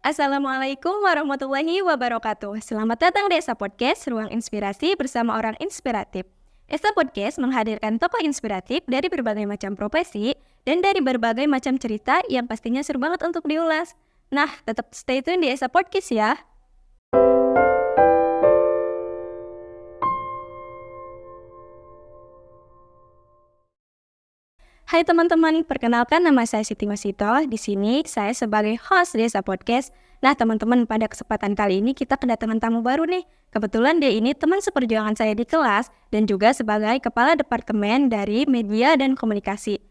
Assalamualaikum warahmatullahi wabarakatuh. Selamat datang di Esa Podcast, ruang inspirasi bersama orang inspiratif. Esa Podcast menghadirkan tokoh inspiratif dari berbagai macam profesi dan dari berbagai macam cerita yang pastinya seru banget untuk diulas. Nah, tetap stay tune di Esa Podcast ya. Hai teman-teman, perkenalkan nama saya Siti Masito. Di sini saya sebagai host di Esa Podcast. Nah teman-teman, pada kesempatan kali ini kita kedatangan tamu baru nih. Kebetulan dia ini teman seperjuangan saya di kelas dan juga sebagai Kepala Departemen dari Media dan Komunikasi.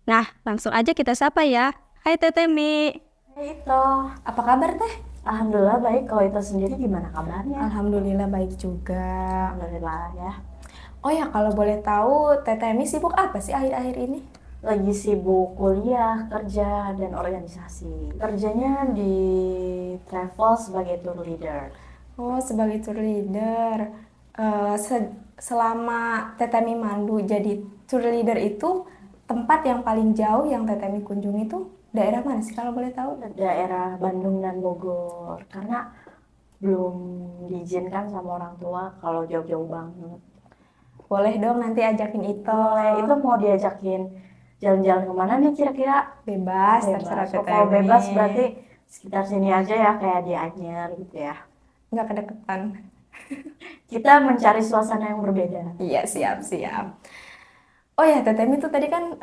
Nah, langsung aja kita sapa ya. Hai Teteh Mi. Hai Ito, Apa kabar Teh? alhamdulillah baik. Kalau Ito sendiri gimana kabarnya? Alhamdulillah baik juga. Alhamdulillah ya. Oh ya, kalau boleh tahu Teteh Mi sibuk apa sih akhir-akhir ini? Lagi sibuk kuliah, kerja, dan organisasi. Kerjanya di travel sebagai tour leader. Oh, sebagai tour leader. Selama Tetemi Mandu jadi tour leader itu, tempat yang paling jauh yang Tetemi kunjungi itu daerah mana sih kalau boleh tahu? Daerah Bandung dan Bogor. Karena belum diizinkan sama orang tua kalau jauh-jauh banget. Boleh dong nanti ajakin Ito. Itu mau diajakin jalan-jalan kemana nih kira-kira? Bebas, terserah So, Tetemi. kalau bebas berarti sekitar sini aja ya, kayak di Anyer gitu ya. Nggak kedeketan. Kita mencari suasana yang berbeda. Iya, siap. Oh ya, Tetemi tuh tadi kan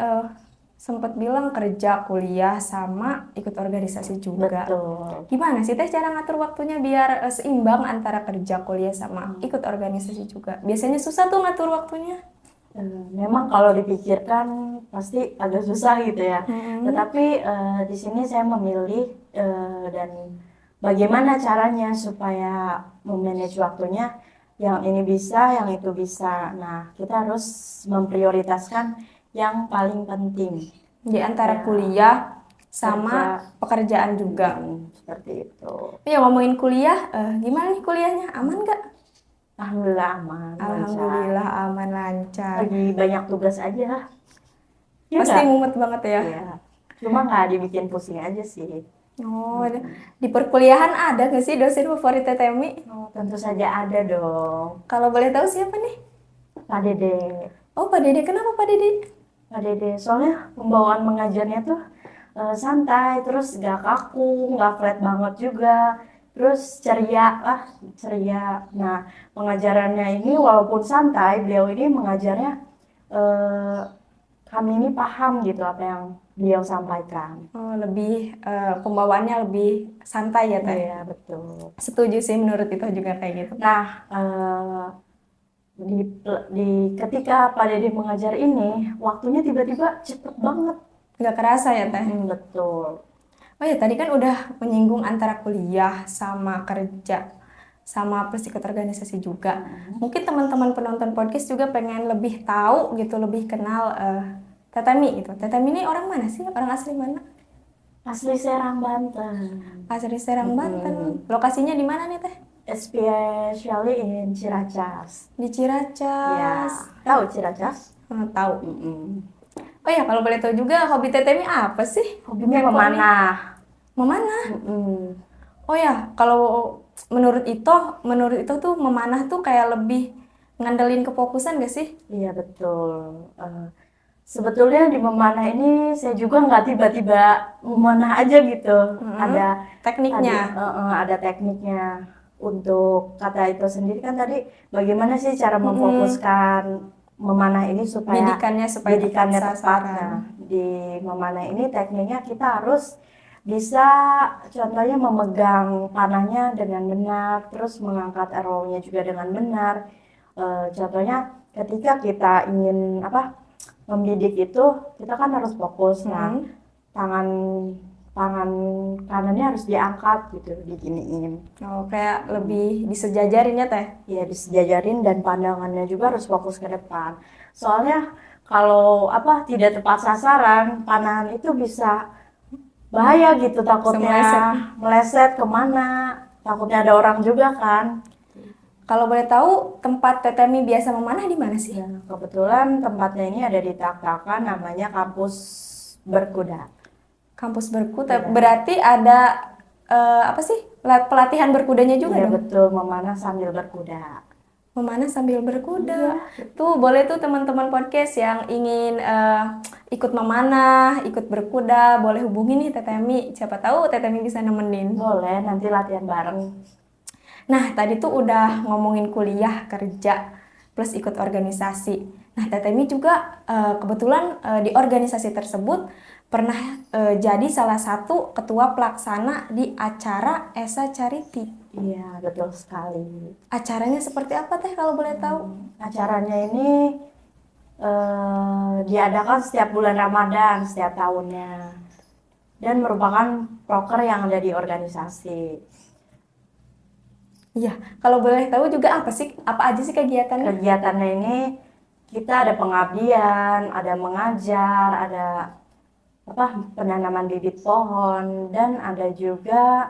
sempat bilang kerja, kuliah, sama ikut organisasi juga. Betul. Gimana sih Teh cara ngatur waktunya biar seimbang antara kerja, kuliah, sama ikut organisasi juga? Biasanya susah tuh ngatur waktunya. Memang kalau dipikirkan pasti agak susah gitu ya. Tetapi di sini saya memilih dan bagaimana caranya supaya memanage waktunya, yang ini bisa, yang itu bisa. Nah, kita harus memprioritaskan yang paling penting. Di antara Ya, kuliah sama pekerjaan juga. seperti itu. Ya ngomongin kuliah, gimana nih kuliahnya? Aman nggak? Alhamdulillah aman, lancar. Alhamdulillah aman lancar. Lagi banyak tugas aja. Ya Pasti nggak? mumet banget ya. Iya. Cuma nggak dibikin pusing aja sih. Oh, di perkuliahan ada nggak sih dosen favorit Tetemi? Tentu saja ada dong. Kalau boleh tahu siapa nih? Pak Dede. Oh, Pak Dede. Kenapa Pak Dede? Pak Dede, soalnya pembawaan mengajarnya tuh santai, terus nggak kaku, nggak flat banget juga. Terus ceria. Nah, pengajarannya ini walaupun santai, beliau ini mengajarnya kami ini paham gitu apa yang beliau sampaikan. Oh, lebih pembawaannya lebih santai ya Teh? Iya, betul. Setuju sih menurut itu juga kayak gitu. Nah, ketika Pak Dede mengajar ini, waktunya tiba-tiba cepet banget. Nggak kerasa ya Teh? Betul. Oh ya, tadi kan udah menyinggung antara kuliah sama kerja sama plus ikut organisasi juga. Mungkin teman-teman penonton podcast juga pengen lebih tahu gitu, lebih kenal Tetemi gitu. Tetemi ini orang mana sih? Orang asli mana? Asli Serang, Banten. Asli Serang, Banten. Lokasinya di mana nih Teh? Especially in Ciracas. Di Ya, Ciracas. tahu Ciracas? Tahu. Oh ya, kalau boleh tahu juga hobi Tetemi apa sih? Hobinya Kepo nih. memanah. Memanah? Oh ya, kalau menurut itu tuh memanah tuh kayak lebih ngandelin kefokusan gak sih? Iya, betul. Sebetulnya di memanah ini saya juga nggak tiba-tiba memanah aja gitu. Ada Tekniknya. ada tekniknya. Untuk kata itu sendiri kan tadi, bagaimana sih cara memfokuskan memanah ini supaya Bidikannya tepat. sasaran. Nah, di memanah ini tekniknya kita harus bisa, contohnya memegang panahnya dengan benar, terus mengangkat arrownya juga dengan benar. Contohnya ketika kita ingin membidik itu, kita kan harus fokus. Nah, tangan kanannya harus diangkat gitu, diginiin. Oh, kayak lebih disejajarin ya Teh? Iya, disejajarin, dan pandangannya juga harus fokus ke depan. Soalnya kalau tidak tepat sasaran, panahan itu bisa bahaya gitu, takutnya meleset kemana, takutnya ada orang juga kan. Kalau boleh tahu tempat Tetemi biasa memanah di mana sih? Ya, kebetulan tempatnya ini ada di Tak-Takan, namanya Kampus Berkuda. Kampus Berkuda. Berarti ada pelatihan berkudanya juga Iya dong? betul, memanah sambil berkuda. Memanah sambil berkuda. Tuh boleh tuh teman-teman podcast yang ingin ikut memanah, ikut berkuda, boleh hubungi nih Tetemi. Siapa tahu Tetemi bisa nemenin. Boleh, nanti latihan bareng. Nah, tadi tuh udah ngomongin kuliah, kerja, plus ikut organisasi. Nah, Tetemi juga kebetulan di organisasi tersebut pernah jadi salah satu ketua pelaksana di acara Esa Charity. Iya, betul sekali. Acaranya seperti apa Teh kalau boleh tahu? Acaranya ini diadakan setiap bulan Ramadan setiap tahunnya. Dan merupakan proker yang ada di organisasi. Iya, kalau boleh tahu juga apa aja sih kegiatannya? Kegiatannya ini kita ada pengabdian, ada mengajar, ada penanaman bibit pohon, dan ada juga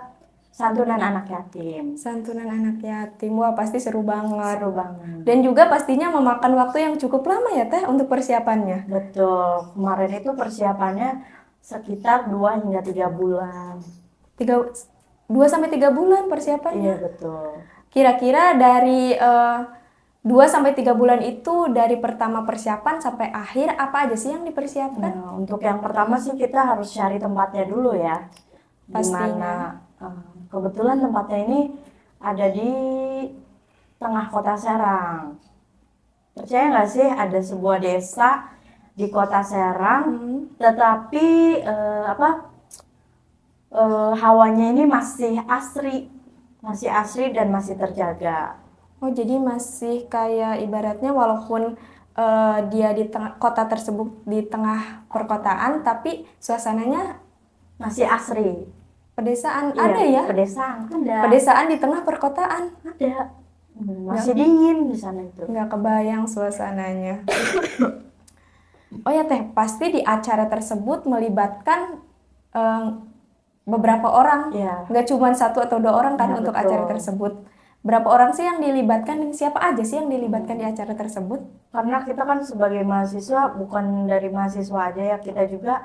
santunan anak yatim. Santunan anak yatim, wah pasti seru banget. Seru banget. Dan juga pastinya memakan waktu yang cukup lama ya Teh untuk persiapannya. Betul, kemarin itu persiapannya sekitar 2 hingga 3 bulan. 2-3 bulan persiapannya. Iya betul. Kira-kira dari 2-3 bulan itu dari pertama persiapan sampai akhir apa aja sih yang dipersiapkan? Nah, untuk yang pertama sih kita harus cari tempatnya dulu ya. Pastinya. Kebetulan tempatnya ini ada di tengah kota Serang. Percaya nggak sih ada sebuah desa di kota Serang, tetapi hawanya ini masih asri dan masih terjaga. Oh, jadi masih kayak ibaratnya walaupun dia di tengah kota tersebut di tengah perkotaan, tapi suasananya Masih asri. pedesaan Iya, ada ya? Pedesaan ada. Pedesaan di tengah perkotaan. Ada. Masih dingin di sana itu. Nggak kebayang suasananya. Oh ya Teh, pasti di acara tersebut melibatkan beberapa orang. Iya. Nggak cuma 1 atau 2 orang kan Ya, untuk betul. acara tersebut. Berapa orang sih yang dilibatkan dan siapa aja sih yang dilibatkan di acara tersebut? Karena kita kan sebagai mahasiswa, bukan dari mahasiswa aja ya, kita juga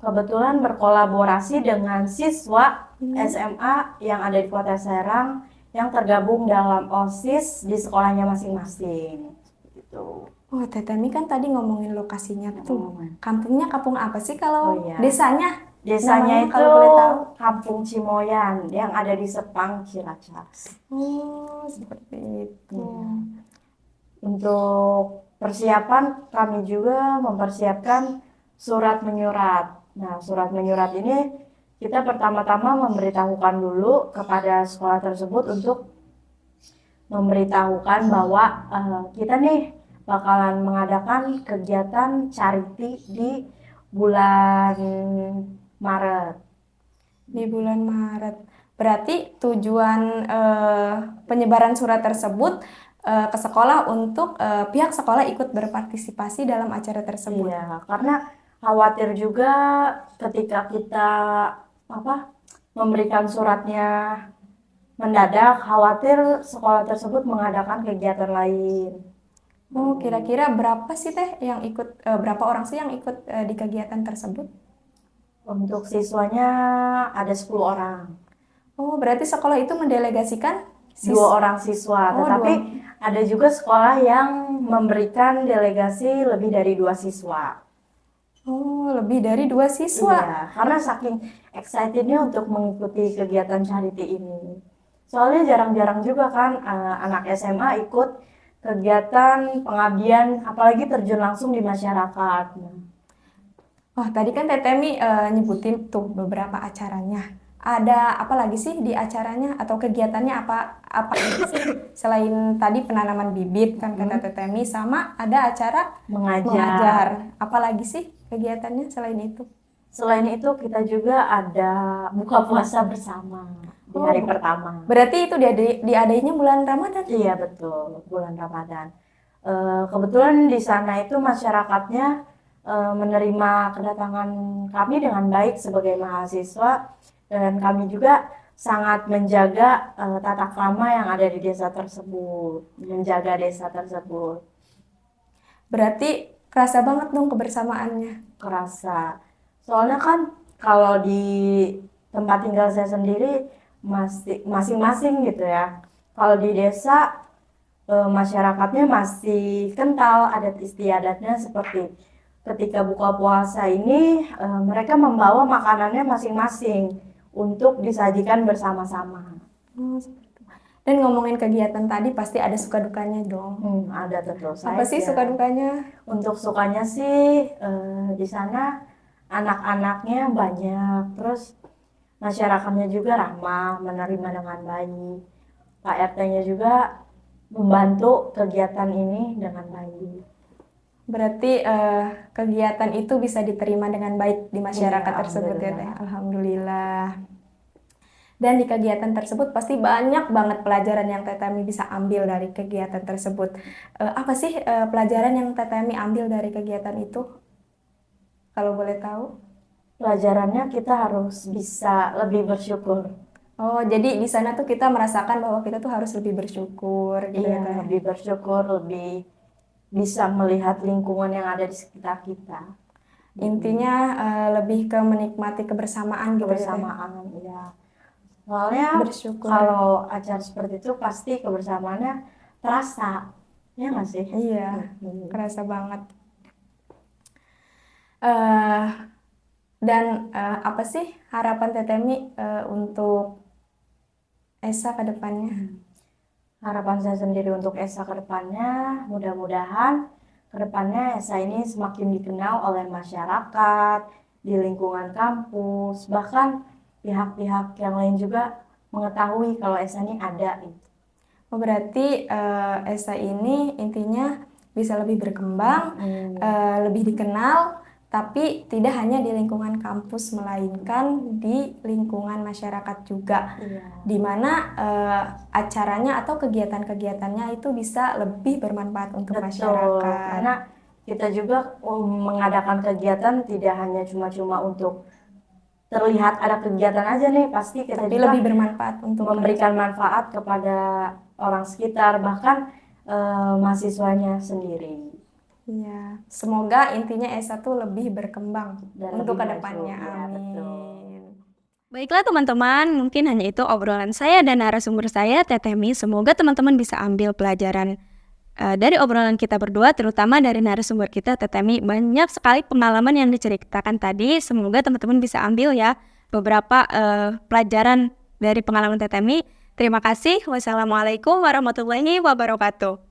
kebetulan berkolaborasi dengan siswa SMA yang ada di Kota Serang yang tergabung dalam OSIS di sekolahnya masing-masing. Gitu. Oh, Tetemi kan tadi ngomongin lokasinya tuh. Ngomongin. Kampungnya kampung apa sih kalau Oh, iya. desanya? Desanya Namanya itu kalau boleh tahu. Kampung Cimoyan yang ada di Sepang, Cilacap. Oh, seperti itu. Untuk persiapan kami juga mempersiapkan surat menyurat. Nah, surat menyurat ini kita pertama-tama memberitahukan dulu kepada sekolah tersebut untuk memberitahukan bahwa kita nih bakalan mengadakan kegiatan charity di bulan Maret. Di bulan Maret. Berarti tujuan penyebaran surat tersebut ke sekolah untuk pihak sekolah ikut berpartisipasi dalam acara tersebut. Iya, karena khawatir juga ketika kita memberikan suratnya mendadak, khawatir sekolah tersebut mengadakan kegiatan lain. Oh, kira-kira berapa sih Teh yang ikut, berapa orang sih yang ikut di kegiatan tersebut? Untuk siswanya ada 10 orang. Oh, berarti sekolah itu mendelegasikan 2 orang siswa, Oh, tetapi ada juga sekolah yang memberikan delegasi lebih dari 2 siswa. Oh, lebih dari 2 siswa. Iya, karena saking excitednya untuk mengikuti kegiatan charity ini. Soalnya jarang-jarang juga kan anak SMA ikut kegiatan pengabdian, apalagi terjun langsung di masyarakat. Wah, tadi kan Tetemi nyebutin tuh beberapa acaranya. Ada apa lagi sih di acaranya atau kegiatannya apa aja sih selain tadi penanaman bibit kan kata Tetemi, sama ada acara mengajar. Apa lagi sih kegiatannya selain itu? Selain itu kita juga ada buka puasa bersama di hari pertama. Berarti itu diadainya bulan Ramadan? Iya betul, bulan Ramadan. Kebetulan di sana itu masyarakatnya menerima kedatangan kami dengan baik sebagai mahasiswa, dan kami juga sangat menjaga tata krama yang ada di desa tersebut, menjaga desa tersebut. Berarti kerasa banget dong kebersamaannya. Kerasa. Soalnya kan kalau di tempat tinggal saya sendiri masing-masing gitu ya. Kalau di desa masyarakatnya masih kental adat istiadatnya, seperti ketika buka puasa ini mereka membawa makanannya masing-masing untuk disajikan bersama-sama. Dan ngomongin kegiatan tadi pasti ada suka dukanya dong. Ada tentu saja. Apa sih suka dukanya? Untuk sukanya sih di sana anak-anaknya banyak, terus masyarakatnya juga ramah, menerima dengan baik. Pak RT-nya juga membantu kegiatan ini dengan baik. Berarti kegiatan itu bisa diterima dengan baik di masyarakat tersebut ya Teh. Alhamdulillah. Dan di kegiatan tersebut pasti banyak banget pelajaran yang Teh Temi bisa ambil dari kegiatan tersebut. Apa sih pelajaran yang Teh Temi ambil dari kegiatan itu? Kalau boleh tahu? Pelajarannya kita harus bisa lebih bersyukur. Oh, jadi di sana tuh kita merasakan bahwa kita tuh harus lebih bersyukur gitu ya Teh? Lebih bersyukur, lebih bisa melihat lingkungan yang ada di sekitar kita. Intinya lebih ke menikmati kebersamaan gitu Kebersamaan, ya. Soalnya bersyukur. kalau acara seperti itu pasti kebersamaannya terasa, ya nggak sih? Iya, kerasa banget. Dan apa sih harapan Teh Temi untuk Esa ke depannya? Harapan saya sendiri untuk Esa ke depannya, mudah-mudahan ke depannya Esa ini semakin dikenal oleh masyarakat, di lingkungan kampus, bahkan pihak-pihak yang lain juga mengetahui kalau Esa ini ada. Oh, berarti Esa ini intinya bisa lebih berkembang, lebih dikenal, tapi tidak hanya di lingkungan kampus, melainkan di lingkungan masyarakat juga. Di mana acaranya atau kegiatan-kegiatannya itu bisa lebih bermanfaat untuk masyarakat. Karena kita juga mengadakan kegiatan tidak hanya cuma-cuma untuk terlihat ada kegiatan aja nih, pasti kita tapi juga lebih bermanfaat untuk memberikan manfaat kepada orang sekitar, bahkan mahasiswanya sendiri. Iya, semoga intinya Esa tuh lebih berkembang dan untuk kedepannya. Amin. Baiklah teman-teman, mungkin hanya itu obrolan saya dan narasumber saya, Teh Temi. Semoga teman-teman bisa ambil pelajaran dari obrolan kita berdua, terutama dari narasumber kita, Teh Temi. Banyak sekali pengalaman yang diceritakan tadi. Semoga teman-teman bisa ambil ya beberapa pelajaran dari pengalaman Teh Temi. Terima kasih. Wassalamualaikum warahmatullahi wabarakatuh.